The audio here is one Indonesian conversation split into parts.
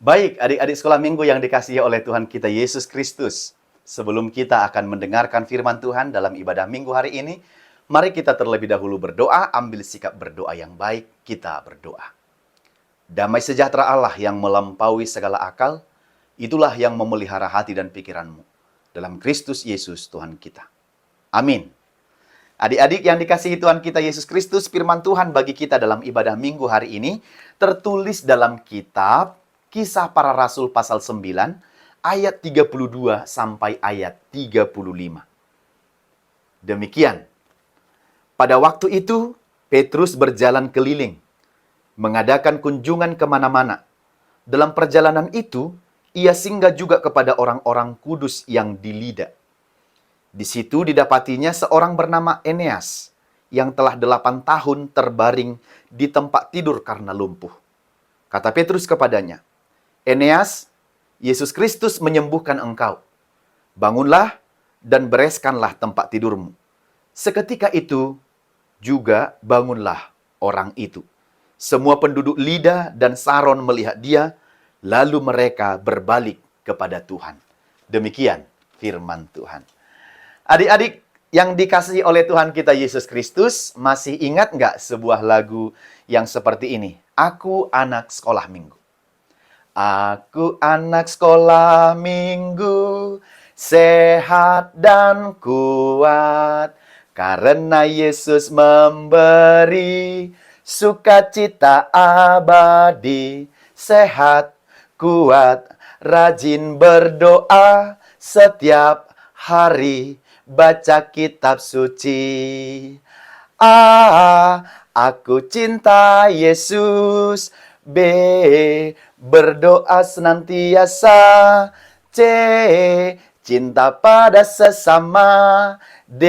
Baik, adik-adik sekolah minggu yang dikasihi oleh Tuhan kita Yesus Kristus. Sebelum kita akan mendengarkan firman Tuhan dalam ibadah minggu hari ini, mari kita terlebih dahulu berdoa, ambil sikap berdoa yang baik, kita berdoa. Damai sejahtera Allah yang melampaui segala akal, itulah yang memelihara hati dan pikiranmu. Dalam Kristus Yesus Tuhan kita. Amin. Adik-adik yang dikasihi Tuhan kita Yesus Kristus, firman Tuhan bagi kita dalam ibadah minggu hari ini tertulis dalam kitab Kisah Para Rasul pasal 9 ayat 32 sampai ayat 35. Demikian. Pada waktu itu, Petrus berjalan keliling, mengadakan kunjungan kemana-mana. Dalam perjalanan itu, ia singgah juga kepada orang-orang kudus yang di Lida. Di situ didapatinya seorang bernama Eneas, yang telah 8 tahun terbaring di tempat tidur karena lumpuh. Kata Petrus kepadanya, Eneas, Yesus Kristus menyembuhkan engkau. Bangunlah dan bereskanlah tempat tidurmu. Seketika itu juga bangunlah orang itu. Semua penduduk Lida dan Saron melihat dia, lalu mereka berbalik kepada Tuhan. Demikian firman Tuhan. Adik-adik yang dikasihi oleh Tuhan kita Yesus Kristus, masih ingat nggak sebuah lagu yang seperti ini? Aku anak sekolah minggu. Aku anak sekolah minggu, sehat dan kuat, karena Yesus memberi sukacita abadi. Sehat, kuat, rajin berdoa setiap hari, baca kitab suci. Aku cinta Yesus. B, berdoa senantiasa. C, cinta pada sesama. D,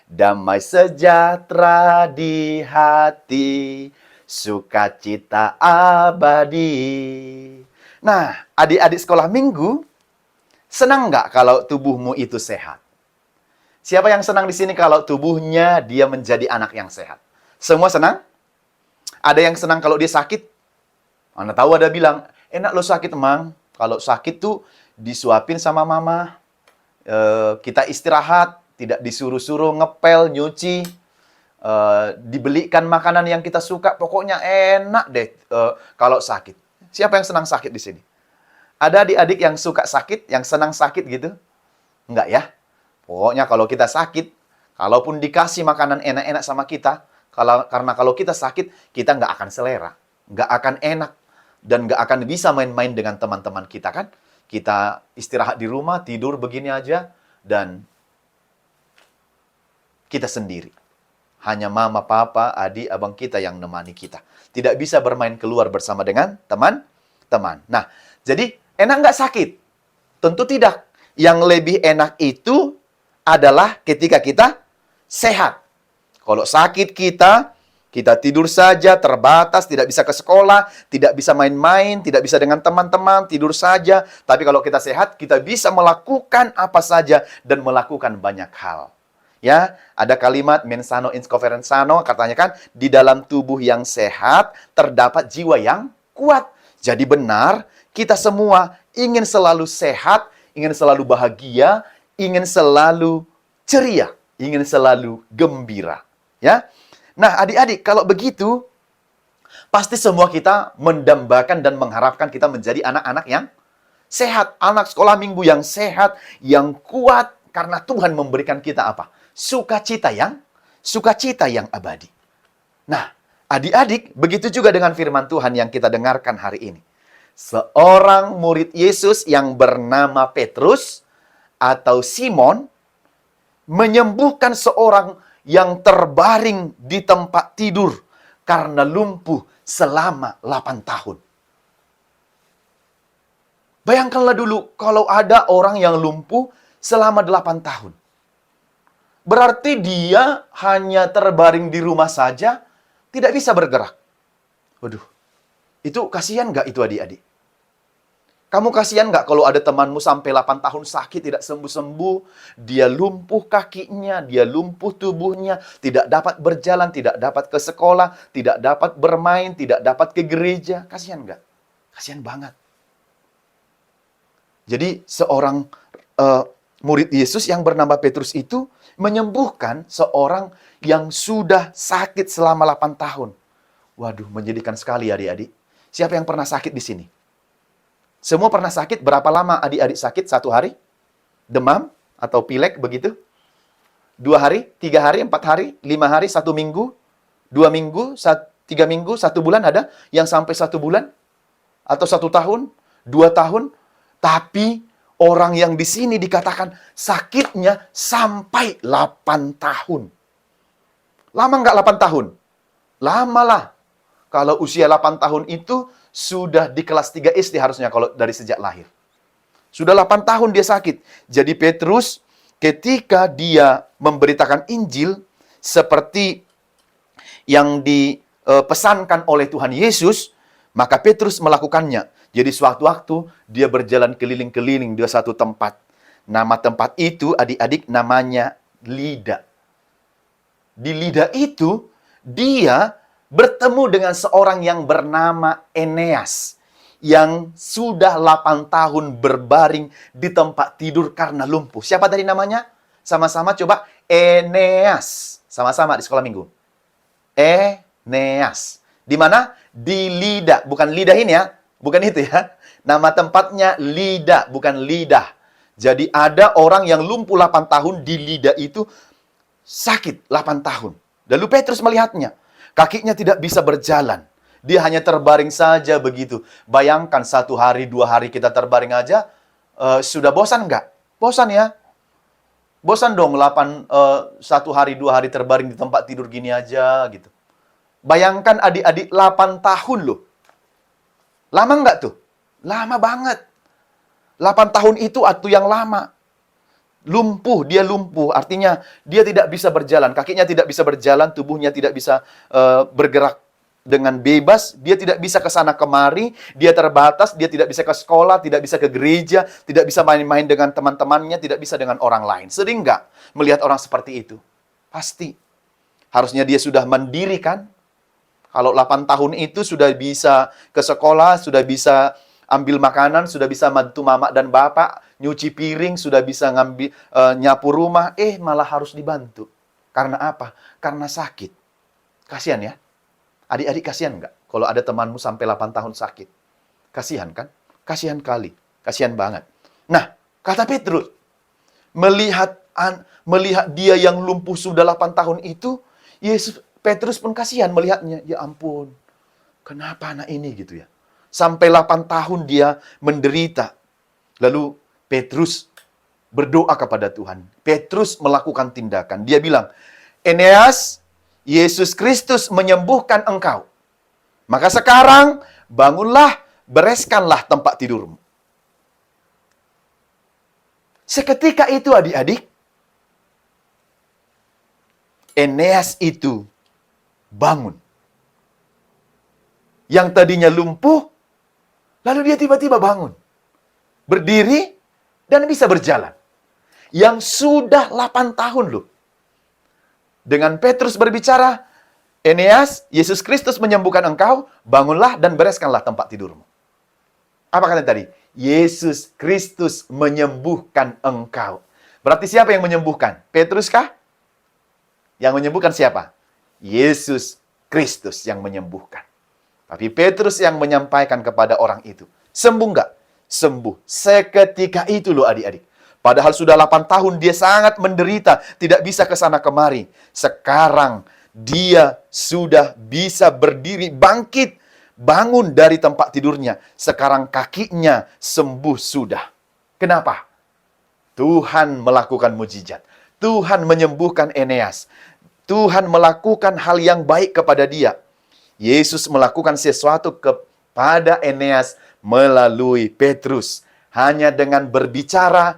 damai sejahtera di hati, sukacita abadi. Nah, adik-adik sekolah minggu, senang nggak kalau tubuhmu itu sehat? Siapa yang senang di sini kalau tubuhnya dia menjadi anak yang sehat? Semua senang? Ada yang senang kalau dia sakit? Anda tahu ada bilang, enak lo sakit, emang. Kalau sakit tuh disuapin sama mama, kita istirahat, tidak disuruh-suruh ngepel, nyuci, dibelikan makanan yang kita suka, pokoknya enak deh kalau sakit. Siapa yang senang sakit di sini? Ada adik-adik yang suka sakit, yang senang sakit gitu? Enggak ya? Pokoknya kalau kita sakit, kalaupun dikasih makanan enak-enak sama kita, karena kalau kita sakit, kita nggak akan selera, nggak akan enak, dan nggak akan bisa main-main dengan teman-teman kita kan? Kita istirahat di rumah, tidur begini aja, dan kita sendiri. Hanya mama, papa, adik, abang kita yang nemani kita. Tidak bisa bermain keluar bersama dengan teman-teman. Nah, jadi enak nggak sakit? Tentu tidak. Yang lebih enak itu adalah ketika kita sehat. Kalau sakit kita tidur saja, terbatas, tidak bisa ke sekolah, tidak bisa main-main, tidak bisa dengan teman-teman, tidur saja. Tapi kalau kita sehat, kita bisa melakukan apa saja dan melakukan banyak hal. Ya, ada kalimat mens sano in corpore sano, katanya kan, di dalam tubuh yang sehat terdapat jiwa yang kuat. Jadi benar, kita semua ingin selalu sehat, ingin selalu bahagia, ingin selalu ceria, ingin selalu gembira. Ya, nah adik-adik, kalau begitu, pasti semua kita mendambakan dan mengharapkan kita menjadi anak-anak yang sehat, anak sekolah minggu yang sehat, yang kuat, karena Tuhan memberikan kita apa? Sukacita yang abadi. Nah, adik-adik, begitu juga dengan firman Tuhan yang kita dengarkan hari ini. Seorang murid Yesus yang bernama Petrus atau Simon menyembuhkan seorang yang terbaring di tempat tidur karena lumpuh selama 8 tahun. Bayangkanlah dulu kalau ada orang yang lumpuh selama 8 tahun. Berarti dia hanya terbaring di rumah saja, tidak bisa bergerak. Waduh, itu kasihan nggak itu adik-adik? Kamu kasihan nggak kalau ada temanmu sampai 8 tahun sakit, tidak sembuh-sembuh, dia lumpuh kakinya, dia lumpuh tubuhnya, tidak dapat berjalan, tidak dapat ke sekolah, tidak dapat bermain, tidak dapat ke gereja. Kasihan nggak? Kasihan banget. Jadi seorang murid Yesus yang bernama Petrus itu menyembuhkan seorang yang sudah sakit selama 8 tahun. Waduh, menyedihkan sekali adik-adik. Siapa yang pernah sakit di sini? Semua pernah sakit? Berapa lama adik-adik sakit? 1 hari? Demam? Atau pilek begitu? 2 hari? 3 hari? 4 hari? 5 hari? 1 minggu? 2 minggu? 3 minggu? 1 bulan ada? Yang sampai 1 bulan? Atau 1 tahun? 2 tahun? Tapi orang yang di sini dikatakan sakitnya sampai 8 tahun. Lama nggak 8 tahun? Lama lah. Kalau usia 8 tahun itu sudah di kelas 3 SD harusnya kalau dari sejak lahir. Sudah 8 tahun dia sakit. Jadi Petrus ketika dia memberitakan Injil seperti yang dipesankan oleh Tuhan Yesus, maka Petrus melakukannya. Jadi suatu waktu dia berjalan keliling-keliling di satu tempat. Nama tempat itu adik-adik namanya Lida. Di Lida itu dia bertemu dengan seorang yang bernama Eneas. Yang sudah 8 tahun berbaring di tempat tidur karena lumpuh. Siapa tadi namanya? Sama-sama coba. Eneas. Sama-sama di sekolah minggu. Eneas. Di mana? Di Lida. Bukan lidah ini ya. Bukan itu ya. Nama tempatnya Lida, bukan lidah. Jadi ada orang yang lumpuh 8 tahun di Lida itu sakit 8 tahun. Lalu Petrus melihatnya. Kakinya tidak bisa berjalan. Dia hanya terbaring saja begitu. Bayangkan 1 hari, 2 hari kita terbaring aja. Sudah bosan nggak? Bosan ya. Bosan dong 1 hari, 2 hari terbaring di tempat tidur gini aja gitu. Bayangkan adik-adik 8 tahun loh. Lama nggak tuh? Lama banget. 8 tahun itu waktu yang lama. Lumpuh, dia lumpuh. Artinya dia tidak bisa berjalan. Kakinya tidak bisa berjalan, tubuhnya tidak bisa bergerak dengan bebas. Dia tidak bisa ke sana kemari. Dia terbatas, dia tidak bisa ke sekolah, tidak bisa ke gereja, tidak bisa main-main dengan teman-temannya, tidak bisa dengan orang lain. Sering nggak melihat orang seperti itu? Pasti. Harusnya dia sudah mandiri kan? Kalau 8 tahun itu sudah bisa ke sekolah, sudah bisa ambil makanan, sudah bisa bantu mama dan bapak, nyuci piring, sudah bisa ngambil nyapu rumah, malah harus dibantu. Karena apa? Karena sakit. Kasihan ya? Adik-adik kasihan nggak? Kalau ada temanmu sampai 8 tahun sakit. Kasihan kan? Kasihan kali. Kasihan banget. Nah, kata Petrus, melihat dia yang lumpuh sudah 8 tahun itu, Petrus pun kasihan melihatnya. Ya ampun, kenapa anak ini gitu ya? Sampai 8 tahun dia menderita. Lalu Petrus berdoa kepada Tuhan. Petrus melakukan tindakan. Dia bilang, Eneas, Yesus Kristus menyembuhkan engkau. Maka sekarang bangunlah, bereskanlah tempat tidurmu. Seketika itu adik-adik, Eneas itu bangun. Yang tadinya lumpuh, lalu dia tiba-tiba bangun. Berdiri, dan bisa berjalan. Yang sudah 8 tahun loh. Dengan Petrus berbicara, Eneas, Yesus Kristus menyembuhkan engkau, bangunlah dan bereskanlah tempat tidurmu. Apa kata tadi? Yesus Kristus menyembuhkan engkau. Berarti siapa yang menyembuhkan? Petrus kah? Yang menyembuhkan siapa? Yesus Kristus yang menyembuhkan. Tapi Petrus yang menyampaikan kepada orang itu. Sembuh nggak? Sembuh. Seketika itu loh adik-adik. Padahal sudah 8 tahun dia sangat menderita. Tidak bisa ke sana kemari. Sekarang dia sudah bisa berdiri, bangkit. Bangun dari tempat tidurnya. Sekarang kakinya sembuh sudah. Kenapa? Tuhan melakukan mujizat. Tuhan menyembuhkan Eneas. Tuhan melakukan hal yang baik kepada dia. Yesus melakukan sesuatu kepada Eneas melalui Petrus. Hanya dengan berbicara,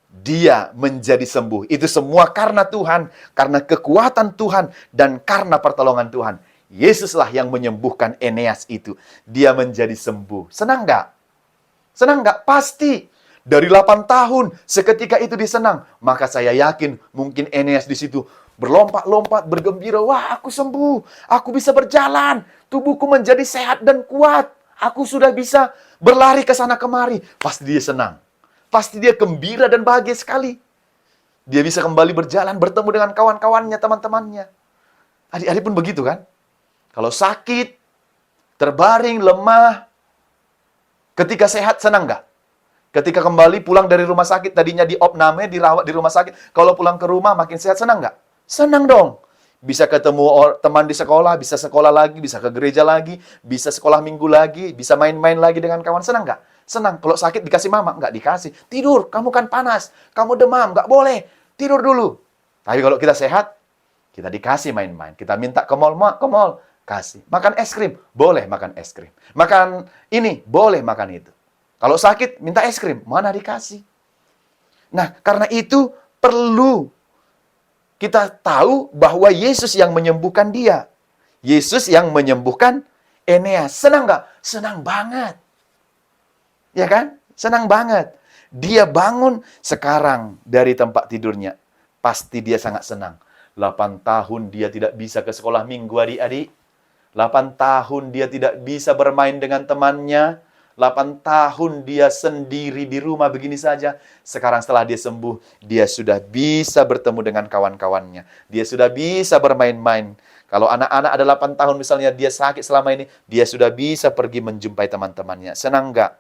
dia menjadi sembuh. Itu semua karena Tuhan, karena kekuatan Tuhan, dan karena pertolongan Tuhan. Yesuslah yang menyembuhkan Eneas itu. Dia menjadi sembuh. Senang nggak? Senang nggak? Pasti. Dari 8 tahun, seketika itu dia senang. Maka saya yakin mungkin Eneas di situ berlompat-lompat, bergembira. Wah, aku sembuh. Aku bisa berjalan. Tubuhku menjadi sehat dan kuat. Aku sudah bisa berlari ke sana kemari. Pasti dia senang. Pasti dia gembira dan bahagia sekali. Dia bisa kembali berjalan, bertemu dengan kawan-kawannya, teman-temannya. Adik-adik pun begitu kan? Kalau sakit, terbaring, lemah, ketika sehat, senang nggak? Ketika kembali pulang dari rumah sakit, tadinya diopname, dirawat di rumah sakit, kalau pulang ke rumah makin sehat, senang nggak? Senang dong. Bisa ketemu teman di sekolah, bisa sekolah lagi, bisa ke gereja lagi, bisa sekolah minggu lagi, bisa main-main lagi dengan kawan. Senang nggak? Senang. Kalau sakit dikasih mama, nggak dikasih. Tidur, kamu kan panas, kamu demam, nggak boleh. Tidur dulu. Tapi kalau kita sehat, kita dikasih main-main. Kita minta ke mall, ke mall, kasih. Makan es krim, boleh makan es krim. Makan ini, boleh makan itu. Kalau sakit, minta es krim, mana dikasih. Nah, karena itu perlu kita tahu bahwa Yesus yang menyembuhkan dia. Yesus yang menyembuhkan Eneas. Senang nggak? Senang banget. Ya kan? Senang banget. Dia bangun sekarang dari tempat tidurnya. Pasti dia sangat senang. 8 tahun dia tidak bisa ke sekolah minggu, adik-adik. 8 tahun dia tidak bisa bermain dengan temannya. 8 tahun dia sendiri di rumah begini saja. Sekarang setelah dia sembuh, dia sudah bisa bertemu dengan kawan-kawannya. Dia sudah bisa bermain-main. Kalau anak-anak ada 8 tahun misalnya dia sakit selama ini, dia sudah bisa pergi menjumpai teman-temannya. Senang nggak?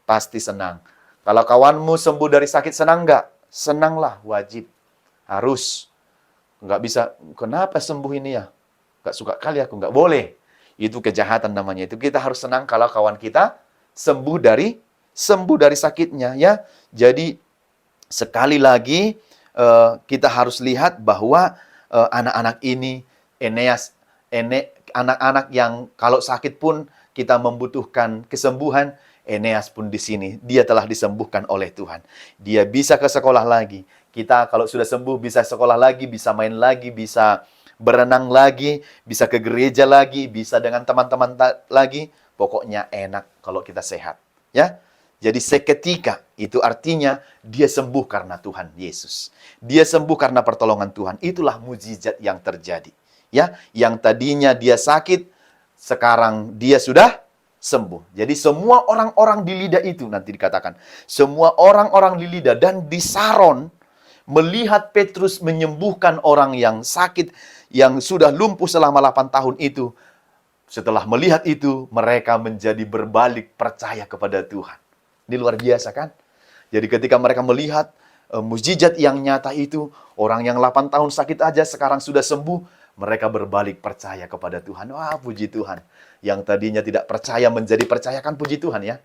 Pasti senang. Kalau kawanmu sembuh dari sakit, senang nggak? Senanglah, wajib. Harus. Nggak bisa, kenapa sembuh ini ya? Nggak suka kali aku, nggak boleh. Itu kejahatan namanya. Itu kita harus senang kalau kawan kita sembuh dari sakitnya, ya. Jadi sekali lagi kita harus lihat bahwa anak-anak ini anak-anak yang kalau sakit pun kita membutuhkan kesembuhan. Eneas pun di sini, dia telah disembuhkan oleh Tuhan. Dia bisa ke sekolah lagi. Kita kalau sudah sembuh bisa sekolah lagi, bisa main lagi, bisa berenang lagi, bisa ke gereja lagi, bisa dengan teman-teman lagi. Pokoknya enak kalau kita sehat, ya. Jadi seketika itu artinya dia sembuh karena Tuhan Yesus. Dia sembuh karena pertolongan Tuhan. Itulah mukjizat yang terjadi, ya. Yang tadinya dia sakit, sekarang dia sudah sembuh. Jadi semua orang-orang di Lida itu nanti dikatakan, semua orang-orang di Lida dan di Saron melihat Petrus menyembuhkan orang yang sakit, yang sudah lumpuh selama 8 tahun itu. Setelah melihat itu, mereka menjadi berbalik percaya kepada Tuhan. Ini luar biasa kan? Jadi ketika mereka melihat mukjizat yang nyata itu, orang yang 8 tahun sakit aja sekarang sudah sembuh, mereka berbalik percaya kepada Tuhan. Wah, puji Tuhan. Yang tadinya tidak percaya menjadi percaya, kan puji Tuhan ya.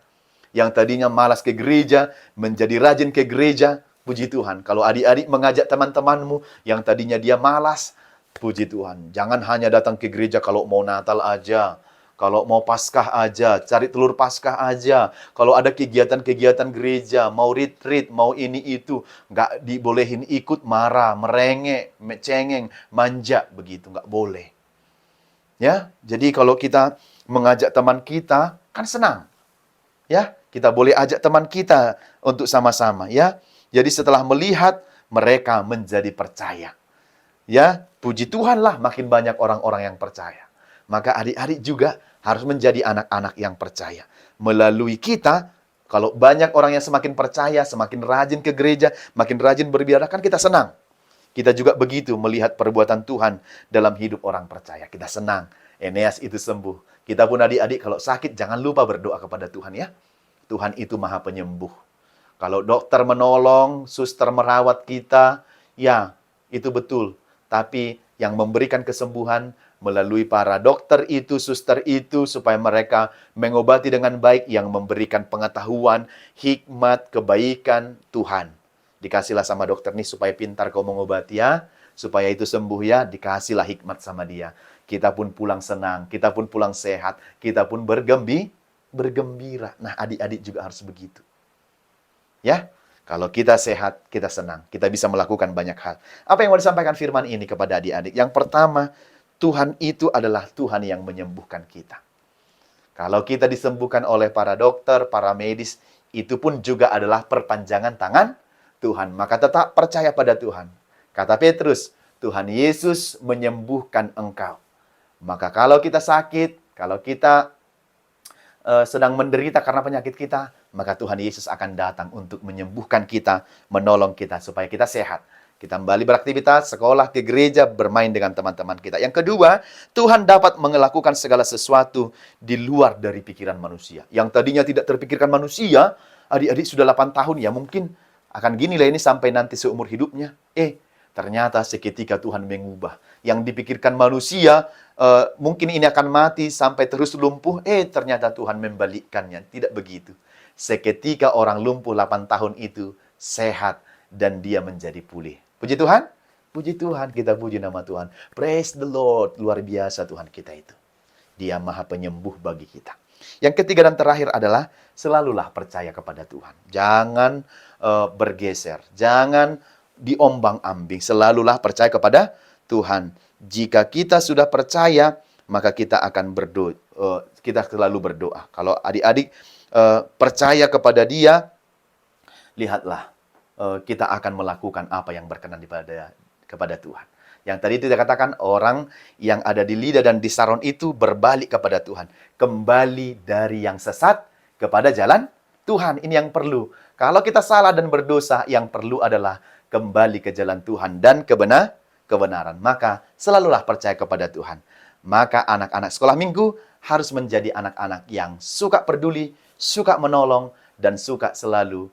Yang tadinya malas ke gereja, menjadi rajin ke gereja, puji Tuhan. Kalau adik-adik mengajak teman-temanmu yang tadinya dia malas, puji Tuhan. Jangan hanya datang ke gereja kalau mau Natal aja. Kalau mau Paskah aja, cari telur Paskah aja. Kalau ada kegiatan-kegiatan gereja, mau retreat, mau ini itu, nggak dibolehin ikut, marah, merengek, cengeng, manja, begitu, nggak boleh. Ya, jadi kalau kita mengajak teman kita, kan senang. Ya, kita boleh ajak teman kita untuk sama-sama, ya. Jadi setelah melihat, mereka menjadi percaya. Ya, puji Tuhanlah makin banyak orang-orang yang percaya. Maka adik-adik juga harus menjadi anak-anak yang percaya. Melalui kita, kalau banyak orang yang semakin percaya, semakin rajin ke gereja, makin rajin beribadah, kan kita senang. Kita juga begitu melihat perbuatan Tuhan dalam hidup orang percaya. Kita senang. Eneas itu sembuh. Kita pun adik-adik kalau sakit, jangan lupa berdoa kepada Tuhan ya. Tuhan itu maha penyembuh. Kalau dokter menolong, suster merawat kita, ya itu betul. Tapi yang memberikan kesembuhan melalui para dokter itu, suster itu, supaya mereka mengobati dengan baik, yang memberikan pengetahuan, hikmat, kebaikan Tuhan. Dikasihlah sama dokter nih supaya pintar kau mengobati ya, supaya itu sembuh ya, dikasihlah hikmat sama dia. Kita pun pulang senang, kita pun pulang sehat, kita pun bergembira. Nah, adik-adik juga harus begitu. Ya, kalau kita sehat, kita senang. Kita bisa melakukan banyak hal. Apa yang mau disampaikan firman ini kepada adik-adik? Yang pertama, Tuhan itu adalah Tuhan yang menyembuhkan kita. Kalau kita disembuhkan oleh para dokter, para medis, itu pun juga adalah perpanjangan tangan Tuhan. Maka tetap percaya pada Tuhan. Kata Petrus, Tuhan Yesus menyembuhkan engkau. Maka kalau kita sakit, kalau kita sedang menderita karena penyakit kita, maka Tuhan Yesus akan datang untuk menyembuhkan kita, menolong kita supaya kita sehat. Kita kembali beraktivitas, sekolah, ke gereja, bermain dengan teman-teman kita. Yang kedua, Tuhan dapat melakukan segala sesuatu di luar dari pikiran manusia. Yang tadinya tidak terpikirkan manusia, adik-adik sudah 8 tahun ya, mungkin akan gini lah ini sampai nanti seumur hidupnya. Ternyata seketika Tuhan mengubah. Yang dipikirkan manusia, mungkin ini akan mati sampai terus lumpuh. Ternyata Tuhan membalikkannya. Tidak begitu. Seketika orang lumpuh 8 tahun itu sehat dan dia menjadi pulih. Puji Tuhan. Puji Tuhan, kita puji nama Tuhan. Praise the Lord. Luar biasa Tuhan kita itu. Dia maha penyembuh bagi kita. Yang ketiga dan terakhir adalah selalulah percaya kepada Tuhan. Jangan bergeser. Jangan diombang-ambing. Selalulah percaya kepada Tuhan. Jika kita sudah percaya, maka kita akan berdoa. Kita selalu berdoa. Kalau adik-adik percaya kepada Dia, lihatlah, kita akan melakukan apa yang berkenan kepada Tuhan. Yang tadi itu dikatakan orang yang ada di Lida dan di Saron itu berbalik kepada Tuhan. Kembali dari yang sesat kepada jalan Tuhan. Ini yang perlu. Kalau kita salah dan berdosa, yang perlu adalah kembali ke jalan Tuhan dan kebenaran. Maka selalulah percaya kepada Tuhan. Maka anak-anak sekolah minggu harus menjadi anak-anak yang suka peduli, suka menolong, dan suka selalu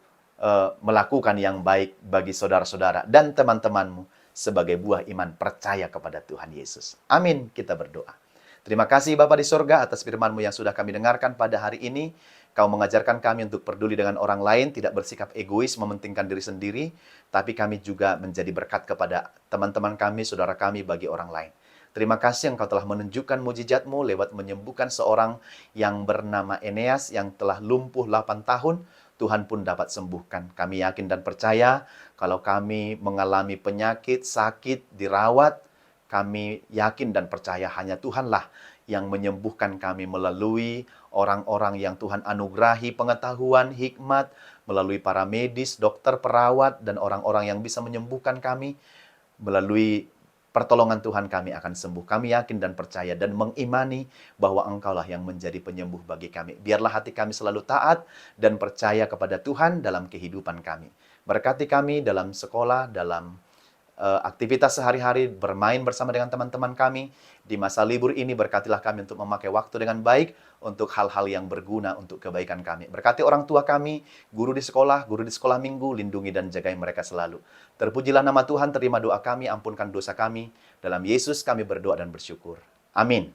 melakukan yang baik bagi saudara-saudara dan teman-temanmu sebagai buah iman percaya kepada Tuhan Yesus. Amin, kita berdoa. Terima kasih Bapa di sorga atas firman-Mu yang sudah kami dengarkan pada hari ini. Kau mengajarkan kami untuk peduli dengan orang lain, tidak bersikap egois, mementingkan diri sendiri, tapi kami juga menjadi berkat kepada teman-teman kami, saudara kami bagi orang lain. Terima kasih Engkau telah menunjukkan mujizat-Mu lewat menyembuhkan seorang yang bernama Eneas yang telah lumpuh 8 tahun. Tuhan pun dapat sembuhkan. Kami yakin dan percaya kalau kami mengalami penyakit, sakit, dirawat, kami yakin dan percaya hanya Tuhanlah yang menyembuhkan kami melalui orang-orang yang Tuhan anugerahi pengetahuan, hikmat, melalui para medis, dokter, perawat, dan orang-orang yang bisa menyembuhkan kami. Melalui pertolongan Tuhan kami akan sembuh. Kami yakin dan percaya dan mengimani bahwa Engkaulah yang menjadi penyembuh bagi kami. Biarlah hati kami selalu taat dan percaya kepada Tuhan dalam kehidupan kami. Berkati kami dalam sekolah, dalam aktivitas sehari-hari, bermain bersama dengan teman-teman kami. Di masa libur ini berkatilah kami untuk memakai waktu dengan baik untuk hal-hal yang berguna untuk kebaikan kami. Berkati orang tua kami, guru di sekolah minggu, lindungi dan jagai mereka selalu. Terpujilah nama Tuhan, terima doa kami, ampunkan dosa kami. Dalam Yesus kami berdoa dan bersyukur. Amin.